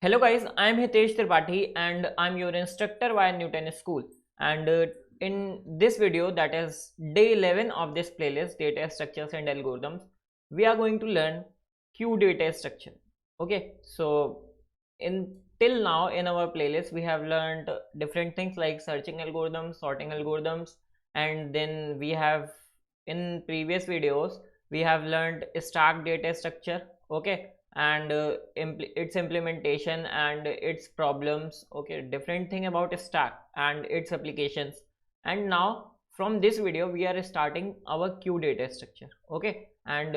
Hello guys, I am Hitesh Tripathi and I am your instructor via Newton School. And in this video, that is day 11 of this playlist, data structures and algorithms, we are going to learn Q data structure. Okay, so in till now in our playlist we have learned different things like searching algorithms, sorting algorithms, and then we have in previous videos we have learned stack data structure. Okay, and its implementation and its problems. Okay, different thing about stack and its applications. And now from this video we are starting our Q data structure. Okay, and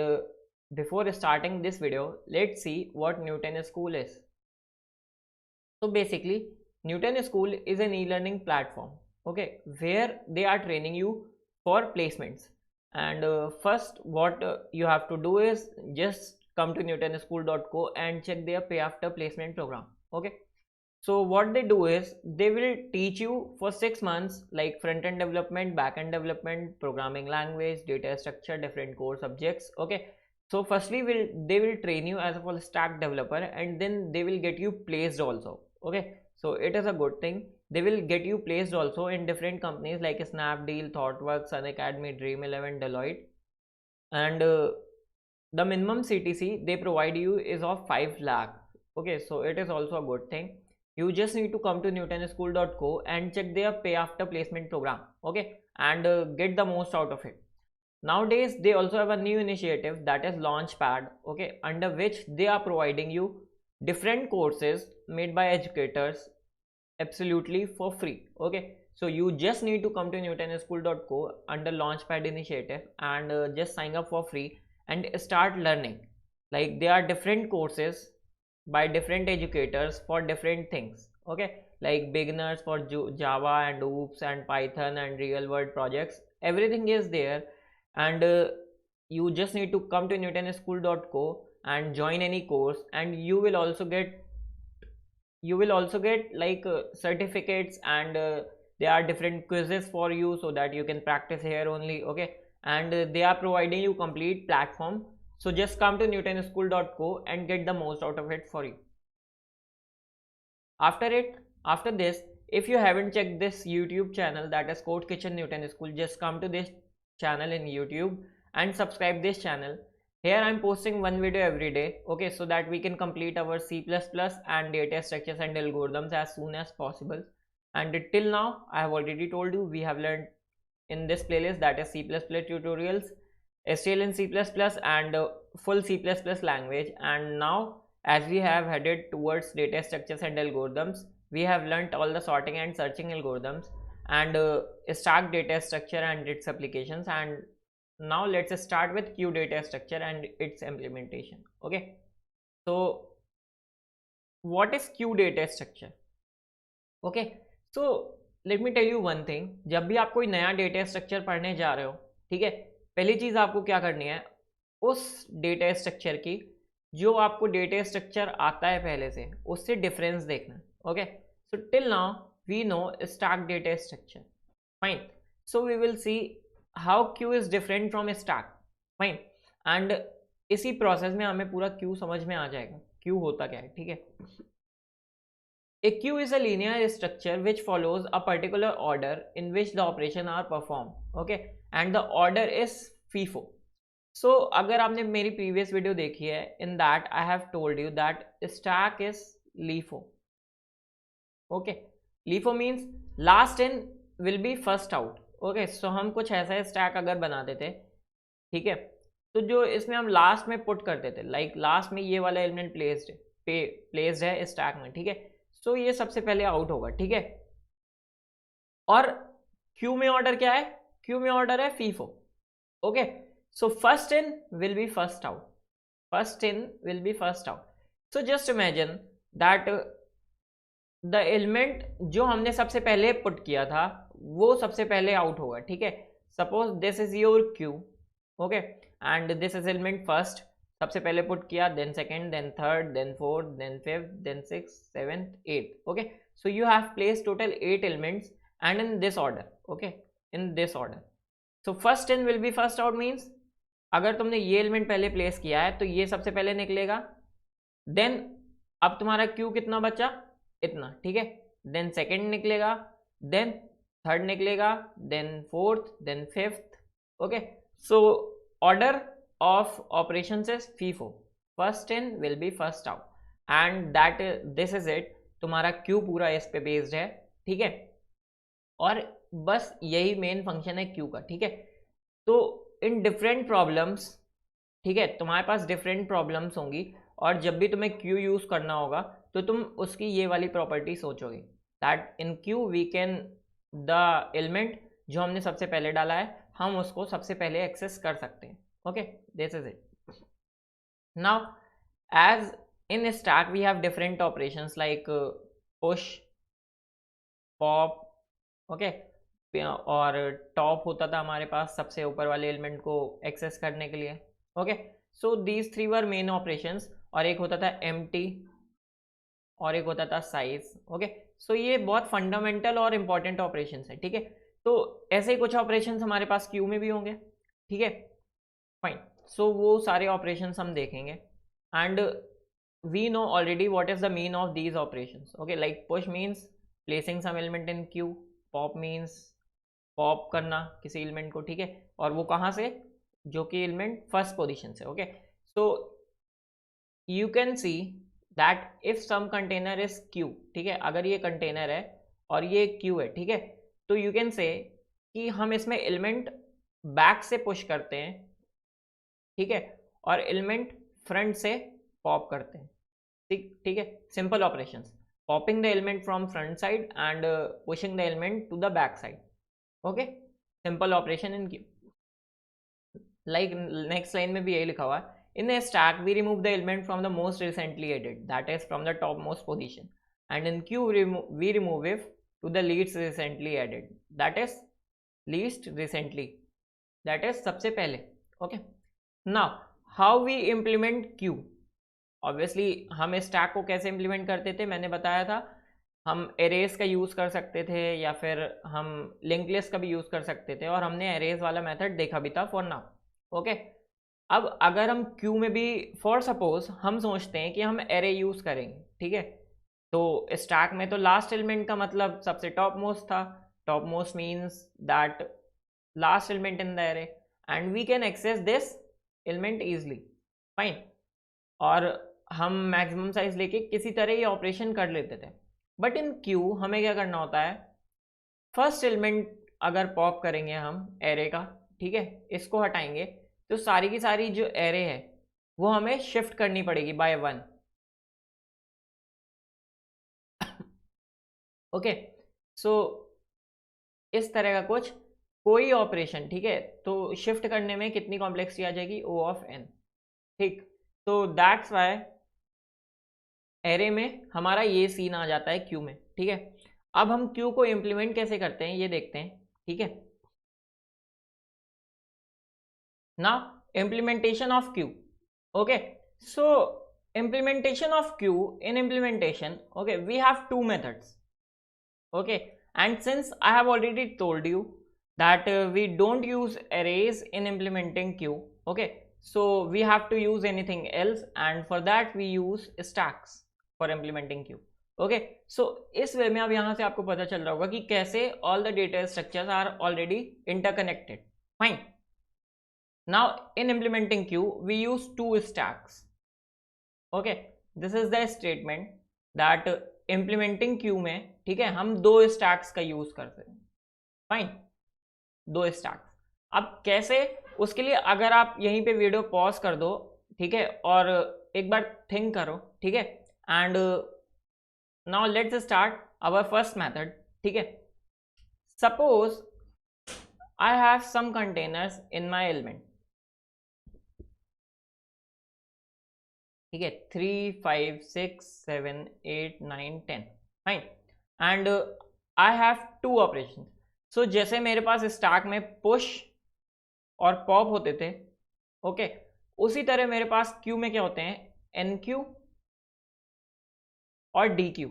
before starting this video, let's see what Newton School is. So basically Newton School is an e-learning platform, okay, where they are training you for placements. And first what you have to do is just come to newtonschool.co and check their pay after placement program. Okay, so what they do is they will teach you for 6 months like front end development, back end development, programming language, data structure, different core subjects. Okay, so firstly they will train you as a full stack developer and then they will get you placed also. Okay, so it is a good thing. They will get you placed also in different companies like Snapdeal, ThoughtWorks, Unacademy, Dream11, Deloitte. And the minimum CTC they provide you is of 5 lakh. Okay, so it is also a good thing. You just need to come to newtonschool.co and check their pay after placement program. Okay, and get the most out of it. Nowadays they also have a new initiative, that is Launchpad. Okay, under which they are providing you different courses made by educators absolutely for free. Okay, so you just need to come to newtonschool.co under Launchpad initiative and just sign up for free and start learning. Like there are different courses by different educators for different things. Okay, like beginners for Java and OOPS and Python and real world projects, everything is there. And you just need to come to newtonschool.co and join any course, and you will also get like certificates, and there are different quizzes for you so that you can practice here only. Okay, and they are providing you complete platform. So just come to newtonschool.co and get the most out of it for you. After this, if you haven't checked this YouTube channel, that is Code Kitchen Newton School, just come to this channel in YouTube and subscribe this channel. Here I'm posting one video every day. Okay, so that we can complete our C++ and data structures and algorithms as soon as possible. And till now I have already told you we have learned in this playlist, that is C++ tutorials, STL in C++, and full C++ language. And now as we have headed towards data structures and algorithms, we have learnt all the sorting and searching algorithms and stack data structure and its applications. And now let's start with Q data structure and its implementation. Okay, so what is Q data structure? Okay, so let me tell you one thing, जब भी आप कोई नया data structure पढ़ने जा रहे हो, ठीक है, पहली चीज आपको क्या करनी है, उस डेटा स्ट्रक्चर की जो आपको डेटा स्ट्रक्चर आता है पहले से उससे डिफरेंस देखना. Okay, so till now we know stack data structure. Fine, so we will see how queue is different from stack. Fine, and इसी प्रोसेस में हमें पूरा क्यू समझ में आ जाएगा क्यू होता क्या है. ठीक है, a queue is a linear structure which follows a particular order in which the operation are performed. Okay, and the order is FIFO. So अगर आपने मेरी previous video देखी है, in that I have told you that stack is LIFO. Okay, LIFO means last in will be first out. Okay, so हम कुछ ऐसा stack अगर बनाते थे, ठीक है, तो जो इसमें हम लास्ट में पुट करते थे, लाइक लास्ट में ये वाला एलिमेंट प्लेस्ड है स्टैक में. ठीक है, सो ये सबसे पहले आउट होगा. ठीक है, और क्यू में ऑर्डर क्या है, क्यू में ऑर्डर है FIFO. Okay, so first in will be first out, first in will be first out. So just imagine that the element जो हमने सबसे पहले पुट किया था वो सबसे पहले आउट होगा. ठीक है, suppose this is your queue. Okay, and this is element first, सबसे पहले पुट किया, then second, then third, then fourth, then fifth, then six, seventh, eight. Okay, so you have place total 8 elements and in this order. Okay, in this order. So first in will be first out means अगर तुमने ये element पहले place किया है तो ये सबसे पहले निकलेगा, देन अब तुम्हारा क्यू कितना बचा, इतना, ठीक है। देन सेकंड निकलेगा, देन थर्ड निकलेगा, then fourth, then fifth. Okay, so order of operations is FIFO, first in will be first out, and that this is it. तुम्हारा क्यू पूरा इस पे बेस्ड है, ठीक है। और बस यही मेन फंक्शन है क्यू का, ठीक है। तो इन डिफरेंट प्रॉब्लम्स, ठीक है, तुम्हारे पास डिफरेंट प्रॉब्लम्स होंगी, और जब भी तुम्हें क्यू यूज करना होगा तो तुम उसकी ये वाली प्रॉपर्टी सोचोगे, that in queue we can the element जो हमने सबसे पहले डाला है, हम उसको सबसे पहले एक्सेस कर सकते हैं। Okay, this is it. Now as in stack we have different operations like push, pop, okay, और टॉप होता था हमारे पास सबसे ऊपर वाले एलिमेंट को एक्सेस करने के लिए। Okay, so these three were main operations, और एक होता था एम्प्टी, और एक होता था साइज। ओके, सो ये बहुत फंडामेंटल और इंपॉर्टेंट ऑपरेशंस है, ठीक है। तो ऐसे ही कुछ ऑपरेशंस हमारे पास क्यू में भी होंगे, ठीक है, फाइन। सो वो सारे ऑपरेशंस हम देखेंगे, and we know already what is the mean of these operations. Okay, like push means placing some element in queue, pop means pop करना किसी एलिमेंट को, ठीक है, और वो कहाँ से, जो कि एलिमेंट फर्स्ट पोजीशन से। Okay, so you can see that if some container is queue, ठीक है, अगर ये कंटेनर है और ये क्यू है, ठीक है, तो यू कैन से कि हम इसमें एलिमेंट बैक से पुश करते हैं, ठीक है, और एलिमेंट फ्रंट से पॉप करते हैं, ठीक, ठीक है, simple operations, popping the element from front side and pushing the element to the back side. Okay, simple operation in queue. Like next line में भी यही लिखा हुआ है, in a stack we remove the element from the most recently added, that is from the topmost position, and in queue we remove it to the least recently added, that is least recently, that is सबसे पहले। okay, now how we implement queue, obviously हम stack को कैसे implement करते थे, मैंने बताया था, हम arrays का यूज़ कर सकते थे, या फिर हम linked list का भी यूज़ कर सकते थे, और हमने arrays वाला मेथड देखा भी था for now। okay, अब अगर हम क्यू में भी, फॉर सपोज हम सोचते हैं कि हम एरे यूज़ करेंगे, ठीक है, तो स्टैक में तो लास्ट एलिमेंट का मतलब सबसे टॉप मोस्ट था, top most means that last element in the array, and we can access this element easily, fine, और हम मैक्सिमम साइज लेके किसी तरह ये ऑपरेशन कर लेते थे। बट इन क्यू हमें क्या करना होता है, फर्स्ट एलिमेंट अगर पॉप करेंगे हम एरे का, ठीक है, इसको हटाएंगे, तो सारी की सारी जो एरे है वो हमें शिफ्ट करनी पड़ेगी बाय वन। ओके, सो इस तरह का कुछ कोई ऑपरेशन, ठीक है, तो शिफ्ट करने में कितनी कॉम्प्लेक्सिटी आ जाएगी, ओ ऑफ एन, ठीक। तो दैट्स वाई एरे में हमारा ये सीन आ जाता है क्यू में, ठीक है। अब हम क्यू को इम्प्लीमेंट कैसे करते हैं ये देखते हैं, ठीक है। Now implementation of queue, okay, so implementation of queue, in implementation, okay, we have two methods, okay, and since I have already told you that we don't use arrays in implementing queue, okay, so we have to use anything else, and for that we use stacks for implementing queue। okay, so इस वे में अब यहाँ से आपको पता चल रहा होगा कि कैसे all the data structures are already interconnected, fine। Now in implementing queue we use two stacks, okay, this is the statement that implementing queue में, ठीक है, हम दो stacks का यूज करते हैं, फाइन, दो stacks। अब कैसे, उसके लिए अगर आप यहीं पे वीडियो पॉज कर दो, ठीक है, और एक बार थिंक करो, ठीक है, and now let's start our first method, ठीक है। Suppose I have some containers in my element, ठीक है, 3 5 6 7 8 9 10, fine, and I have two operation. So जैसे मेरे पास स्टैक में पुश और पॉप होते थे, ओके, उसी तरह मेरे पास क्यू में क्या होते हैं, एन क्यू और dequeue,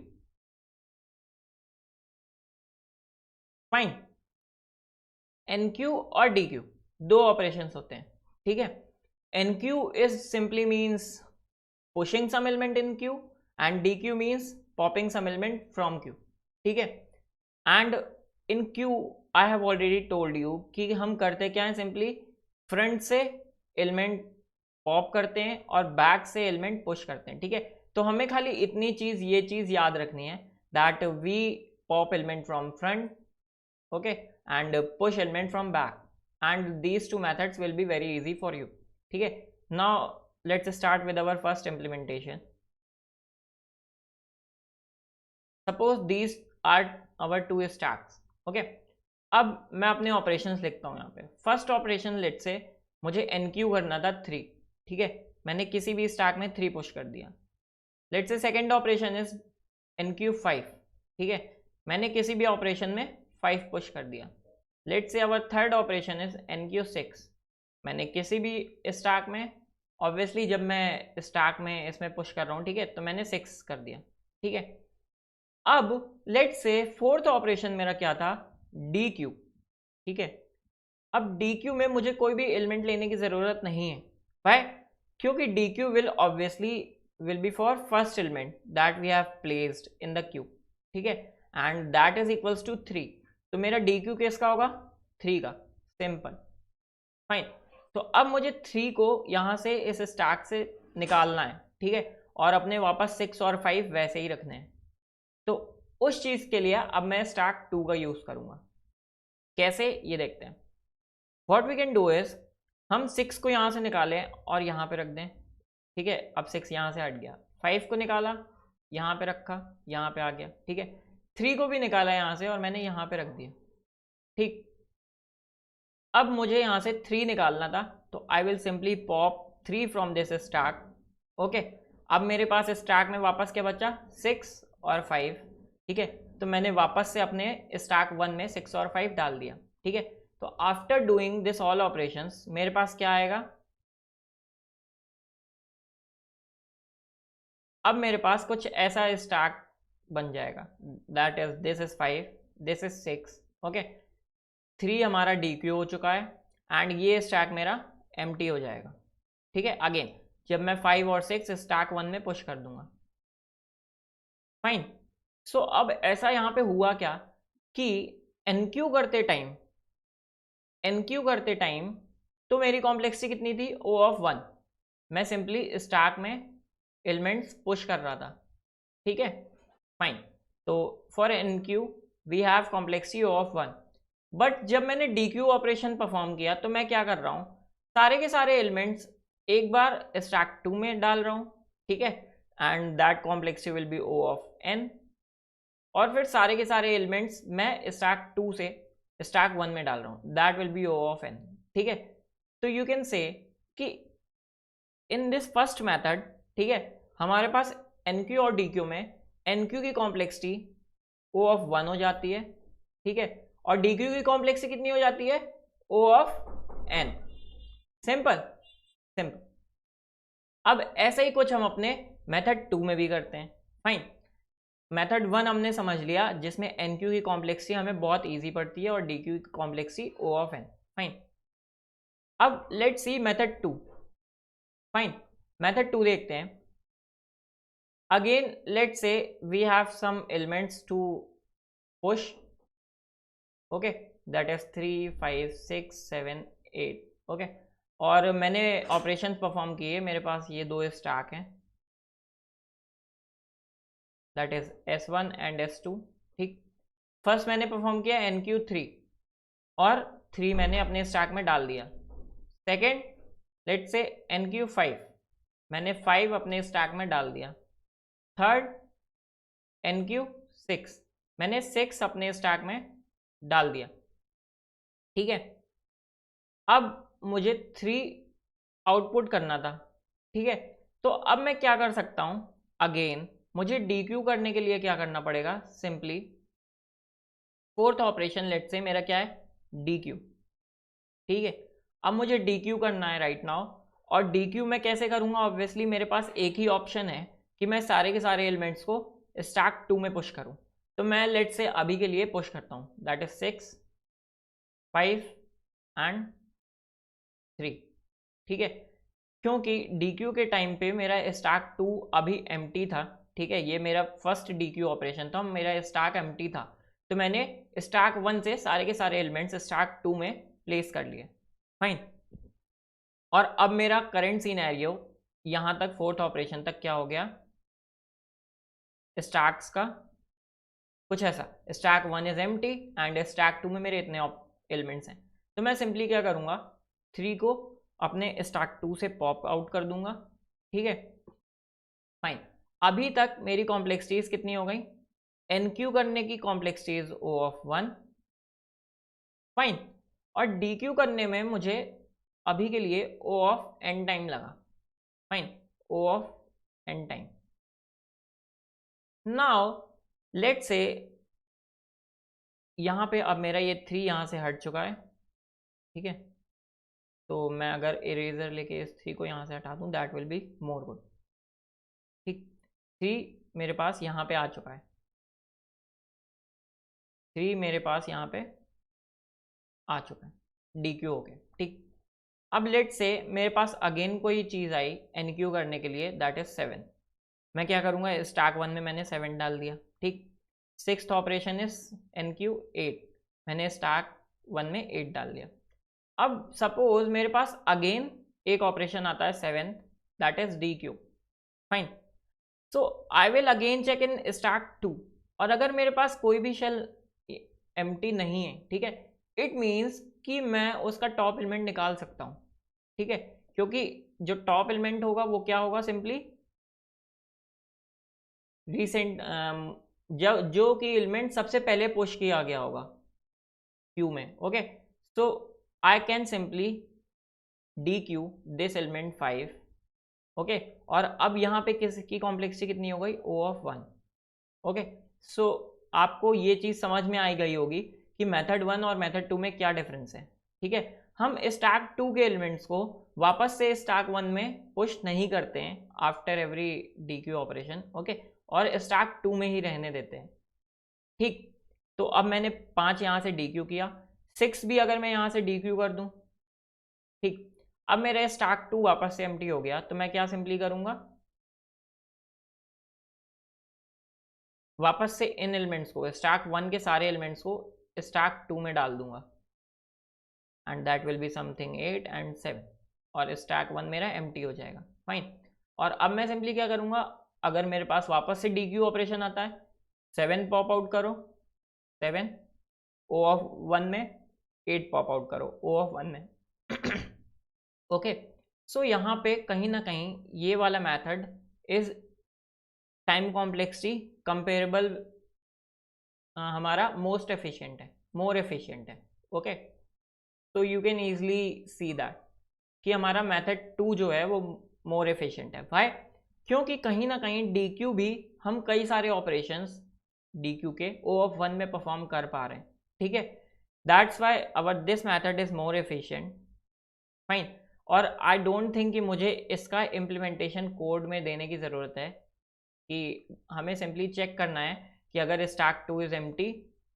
fine, enqueue और डी क्यू दो ऑपरेशंस होते हैं, ठीक है। Enqueue is simply means pushing some element in queue, and dequeue means popping some element from queue, ठीक है। And in queue I have already told you कि हम करते क्या है, सिंपली फ्रंट से एलिमेंट पॉप करते हैं और बैक से एलिमेंट पुश करते हैं, ठीक है। तो हमें खाली इतनी चीज़, ये चीज़ याद रखनी है that we pop element from front, okay, and push element from back, and these two methods will be very easy for you, ठीक है। Now let's start with our first implementation. Suppose these are our two stacks, okay. अब मैं अपने operations लिखता हूँ यहाँ पे। First operation late से मुझे एनक्यू करना था 3, ठीक है। मैंने किसी भी स्टैक में 3 पुश कर दिया। लेट से सेकेंड ऑपरेशन इज एनक्यू 5, ठीक है। मैंने किसी भी ऑपरेशन में 5 पुश कर दिया। लेट से our third operation is NQ 6, मैंने किसी भी स्टैक में, ऑब्वियसली जब मैं स्टैक में इसमें पुश कर रहा हूँ, ठीक है, तो मैंने 6 कर दिया, ठीक है। अब लेट से फोर्थ ऑपरेशन मेरा क्या था, डी क्यू, ठीक है। अब डी क्यू में मुझे कोई भी एलिमेंट लेने की ज़रूरत नहीं है, वाई? क्योंकि dequeue will obviously will be for first element that we have placed in the queue, ठीक है, and that is equals to 3। तो मेरा डी क्यू किसका होगा, 3 का, सिंपल, फाइन। तो अब मुझे 3 को यहाँ से इस स्टैक से निकालना है, ठीक है, और अपने वापस 6 और 5 वैसे ही रखने हैं। तो उस चीज़ के लिए अब मैं स्टैक 2 का यूज़ करूँगा। कैसे, ये देखते हैं। What we can do is, हम 6 को यहाँ से निकालें और यहाँ पे रख दें, ठीक है। अब 6 यहाँ से हट गया, 5 को निकाला, यहाँ पे रखा, यहाँ पे आ गया, ठीक है। 3 को भी निकाला यहाँ से और मैंने यहाँ पे रख दिया, ठीक। अब मुझे यहाँ से 3 निकालना था, तो I will simply pop 3 from this stack, okay. अब मेरे पास स्टैक में वापस क्या बचा, 6 और 5, ठीक है। तो मैंने वापस से अपने स्टैक 1 में 6 और 5 डाल दिया, ठीक है। तो after doing this all operations मेरे पास क्या आएगा, अब मेरे पास कुछ ऐसा स्टैक बन जाएगा, that is this is 5, this is 6, okay. 3 हमारा डी क्यू हो चुका है एंड ये स्टैक मेरा एम्प्टी हो जाएगा, ठीक है। अगेन जब मैं 5 और 6 स्टैक 1 में पुश कर दूंगा, फाइन। सो अब ऐसा यहाँ पे हुआ क्या कि एनक्यू करते टाइम तो मेरी कॉम्प्लेक्सिटी कितनी थी, O ऑफ 1। मैं सिंपली स्टैक में एलिमेंट्स पुश कर रहा था, ठीक है, फाइन। तो for enqueue we have complexity O of 1, but जब मैंने डी क्यू ऑपरेशन परफॉर्म किया तो मैं क्या कर रहा हूँ, सारे के सारे एलिमेंट्स एक बार स्टैक 2 में डाल रहा हूँ, ठीक है, and that complexity will be O of n, और फिर सारे के सारे एलिमेंट्स मैं स्टैक 2 से स्टैक 1 में डाल रहा हूँ, that will be O of n, ठीक है। तो यू कैन से कि इन दिस फर्स्ट मेथड, ठीक है, हमारे पास NQ और DQ में NQ की कॉम्प्लेक्सिटी O ऑफ 1 हो जाती है, ठीक है, और DQ की कॉम्प्लेक्सिटी कितनी हो जाती है, O of n, simple simple. अब ऐसा ही कुछ हम अपने मेथड 2 में भी करते हैं, फाइन। मेथड 1 हमने समझ लिया जिसमें NQ की कॉम्प्लेक्सिटी हमें बहुत इजी पड़ती है और DQ की complexity O of n, fine. अब let's see method 2, fine. Method 2 देखते हैं। Again let's say we have some elements to push, okay, that is 3 5 6 7 8, okay. और मैंने ऑपरेशन परफॉर्म किए, मेरे पास ये 2 स्टैक हैं, that is S1 and S2, ठीक। फर्स्ट मैंने परफॉर्म किया NQ3 और 3 मैंने अपने स्टैक में डाल दिया। सेकेंड लेट्स से NQ5, मैंने 5 अपने स्टैक में डाल दिया। थर्ड NQ6, मैंने 6 अपने स्टैक में डाल दिया, ठीक है। अब मुझे 3 आउटपुट करना था, ठीक है। तो अब मैं क्या कर सकता हूँ, अगेन मुझे DQ करने के लिए क्या करना पड़ेगा, सिंपली फोर्थ ऑपरेशन लेट से मेरा क्या है, DQ, ठीक है। अब मुझे DQ करना है राइट नाउ, और DQ मैं कैसे करूँगा, ऑब्वियसली मेरे पास एक ही ऑप्शन है कि मैं सारे के सारे एलिमेंट्स को स्टैक 2 में पुश करूँ। तो मैं लेट से अभी के लिए पुश करता हूँ, दैट इज 6 5 एंड 3, ठीक है। क्योंकि DQ के टाइम पे मेरा स्टैक 2 अभी एम्प्टी था, ठीक है, ये मेरा फर्स्ट DQ ऑपरेशन था, मेरा स्टैक एम्प्टी था, तो मैंने स्टैक 1 से सारे के सारे एलिमेंट्स स्टैक 2 में प्लेस कर लिए, फाइन। और अब मेरा करंट सिनेरियो यहाँ तक फोर्थ ऑपरेशन तक क्या हो गया, स्टैक्स का कुछ ऐसा, stack 1 is empty and stack 2 में मेरे इतने एलिमेंट्स हैं, तो मैं सिंपली क्या करूँगा, 3 को अपने स्टैक 2 से पॉप आउट कर दूंगा, ठीक है, फाइन। अभी तक मेरी कॉम्प्लेक्सिटीज कितनी हो गई, NQ करने की कॉम्प्लेक्सिटीज O ऑफ 1, फाइन, और DQ करने में मुझे अभी के लिए O ऑफ n टाइम लगा, fine, O of n time. Now let से यहाँ पे अब मेरा ये 3 यहाँ से हट चुका है, ठीक है, तो मैं अगर इरेजर लेके इस 3 को यहाँ से हटा दूँ, that will be more good, ठीक। 3 मेरे पास यहाँ पे आ चुका है, 3 मेरे पास यहाँ पे आ चुका है, DQ हो गया, ठीक। अब लेट से मेरे पास अगेन कोई चीज़ आई NQ करने के लिए, दैट इज 7। मैं क्या करूँगा, स्टैक 1 में मैंने 7 डाल दिया, ठीक। सिक्स्थ ऑपरेशन इज NQ 8, मैंने स्टैक 1 में 8 डाल दिया। अब सपोज मेरे पास अगेन एक ऑपरेशन आता है 7, that is DQ, fine. So I will again check in stack 2, और अगर मेरे पास कोई भी शेल एम्प्टी नहीं है, ठीक है, इट मीन्स कि मैं उसका टॉप एलिमेंट निकाल सकता हूँ, ठीक है, क्योंकि जो टॉप एलिमेंट होगा वो क्या होगा, सिंपली रिसेंट जो कि एलिमेंट सबसे पहले पुश किया गया होगा क्यू में, okay. So I can simply DQ this element 5, okay, और अब यहाँ पे किसकी कॉम्प्लेक्सिटी कितनी हो गई, O ऑफ 1, ओके। सो आपको ये चीज़ समझ में आई गई होगी कि मेथड 1 और मेथड 2 में क्या डिफरेंस है, ठीक है। हम स्टैक 2 के एलिमेंट्स को वापस से स्टैक 1 में पुश नहीं करते हैं after every DQ operation, okay, और स्टैक 2 में ही रहने देते हैं, ठीक। तो अब मैंने 5 यहाँ से DQ किया, 6 भी अगर मैं यहाँ से DQ कर दूँ, ठीक। अब मेरा स्टैक 2 वापस से एम्प्टी हो गया, तो मैं क्या सिंपली करूँगा, वापस से इन एलिमेंट्स को, स्टैक 1 के सारे एलिमेंट्स को स्टैक 2 में डाल दूंगा, and that will be something 8 and 7, और स्टैक 1 मेरा एम्प्टी हो जाएगा, फाइन। और अब मैं सिंपली क्या करूँगा, अगर मेरे पास वापस से DQ ऑपरेशन आता है, 7 पॉप आउट करो, 7 O ऑफ 1 में, 8 पॉप आउट करो O ऑफ 1 में, ओके। सो यहाँ पे कहीं ना कहीं ये वाला method is time complexity comparable, हमारा मोस्ट एफिशिएंट है, मोर एफिशिएंट है, ओके। तो you can easily see that कि हमारा मेथड 2 जो है वो मोर एफिशिएंट है, वाई, क्योंकि कहीं ना कहीं DQ भी हम कई सारे ऑपरेशंस DQ के O ऑफ 1 में परफॉर्म कर पा रहे हैं, ठीक है, that's why our this method is more efficient, fine. और आई डोंट थिंक कि मुझे इसका इम्प्लीमेंटेशन कोड में देने की ज़रूरत है, कि हमें सिंपली चेक करना है कि अगर स्टैक 2 इज एम्प्टी,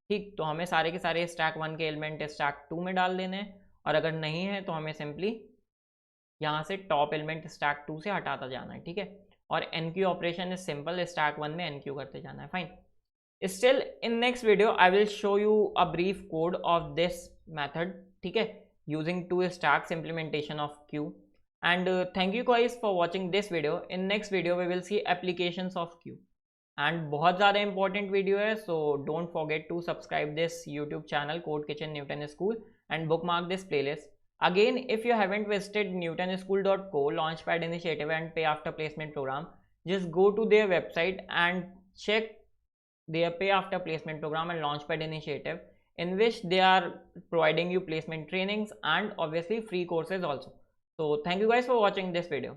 ठीक, तो हमें सारे के सारे स्टैक 1 के एलिमेंट स्टैक 2 में डाल देने हैं, और अगर नहीं है तो हमें सिंपली यहाँ से टॉप एलिमेंट स्टैक 2 से हटाता जाना है, ठीक है। और NQ operation is simple, stack 1 में NQ करते जाना है, fine. Still in next video I will show you a brief code of this method, ठीक है, using 2 stacks implementation of Q. And thank you guys for watching this video. In next video we will see applications of Q, and बहुत ज़्यादा important video है, so don't forget to subscribe this YouTube channel Code Kitchen Newton School and bookmark this playlist. Again, if you haven't visited newtonschool.co Launchpad Initiative and Pay After Placement program, just go to their website and check their Pay After Placement program and Launchpad Initiative, in which they are providing you placement trainings and obviously free courses also. So thank you guys for watching this video.